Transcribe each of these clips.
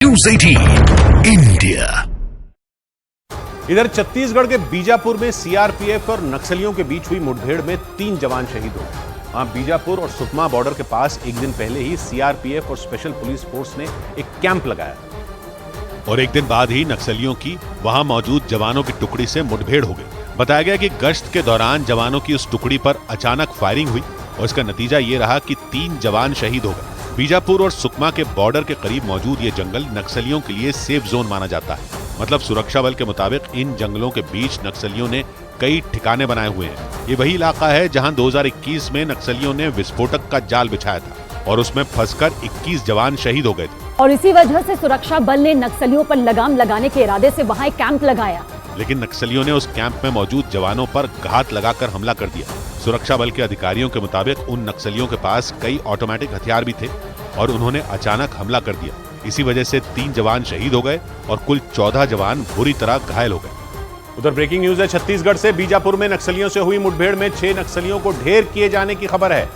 News 18 India. इधर छत्तीसगढ़ के बीजापुर में सीआरपीएफ और नक्सलियों के बीच हुई मुठभेड़ में 3 जवान शहीद हो गए। वहां बीजापुर और सुकमा बॉर्डर के पास एक दिन पहले ही सीआरपीएफ और स्पेशल पुलिस फोर्स ने एक कैंप लगाया और एक दिन बाद ही नक्सलियों की वहां मौजूद जवानों की टुकड़ी से मुठभेड़ हो गई। बताया गया कि गश्त के दौरान जवानों की उस टुकड़ी पर अचानक फायरिंग हुई और इसका नतीजा ये रहा कि 3 जवान शहीद हो गए। बीजापुर और सुकमा के बॉर्डर के करीब मौजूद ये जंगल नक्सलियों के लिए सेफ जोन माना जाता है। मतलब सुरक्षा बल के मुताबिक इन जंगलों के बीच नक्सलियों ने कई ठिकाने बनाए हुए हैं। ये वही इलाका है जहां 2021 में नक्सलियों ने विस्फोटक का जाल बिछाया था और उसमें फंसकर 21 जवान शहीद हो गए थे। और इसी वजह से सुरक्षा बल ने नक्सलियों पर लगाम लगाने के इरादे से वहां एक कैंप लगाया। लेकिन नक्सलियों ने उस कैंप में मौजूद जवानों पर घात लगाकर हमला कर दिया। सुरक्षा बल के अधिकारियों के मुताबिक उन नक्सलियों के पास कई ऑटोमेटिक हथियार भी थे और उन्होंने अचानक हमला कर दिया। इसी वजह से 3 जवान शहीद हो गए और कुल 14 जवान बुरी तरह घायल हो गए। उधर ब्रेकिंग न्यूज है, छत्तीसगढ़ से बीजापुर में नक्सलियों से हुई मुठभेड़ में 6 नक्सलियों को ढेर किए जाने की खबर है।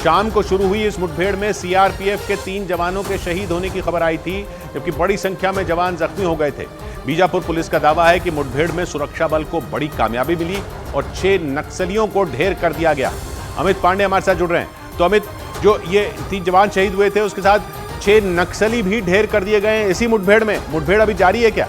शाम को शुरू हुई इस मुठभेड़ में सीआरपीएफ के 3 जवानों के शहीद होने की खबर आई थी, जबकि बड़ी संख्या में जवान जख्मी हो गए थे। बीजापुर पुलिस का दावा है कि मुठभेड़ में सुरक्षा बल को बड़ी कामयाबी मिली और 6 नक्सलियों को ढेर कर दिया गया। अमित पांडे हमारे साथ जुड़ रहे हैं। तो अमित, जो ये 3 जवान शहीद हुए थे उसके साथ 6 नक्सली भी ढेर कर दिए गए हैं इसी मुठभेड़ में। मुठभेड़ अभी जारी है क्या?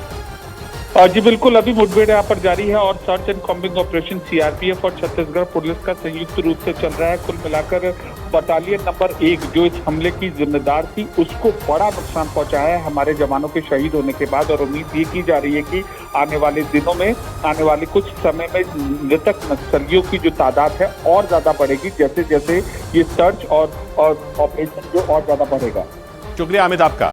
जी बिल्कुल, अभी मुठभेड़ यहाँ पर जारी है और search and combing operation CRPF और छत्तीसगढ़ पुलिस का संयुक्त रूप से चल रहा है। कुल मिलाकर बटालियन नंबर 1 जो इस हमले की जिम्मेदार थी उसको बड़ा नुकसान पहुंचा है हमारे जवानों के शहीद होने के बाद। और उम्मीद ये की जा रही है कि आने वाले दिनों में, आने वाले कुछ समय में मृतक नक्सलियों की जो तादाद है और ज्यादा बढ़ेगी, जैसे जैसे ये सर्च और ऑपरेशन जो और ज्यादा बढ़ेगा। शुक्रिया अमित आपका।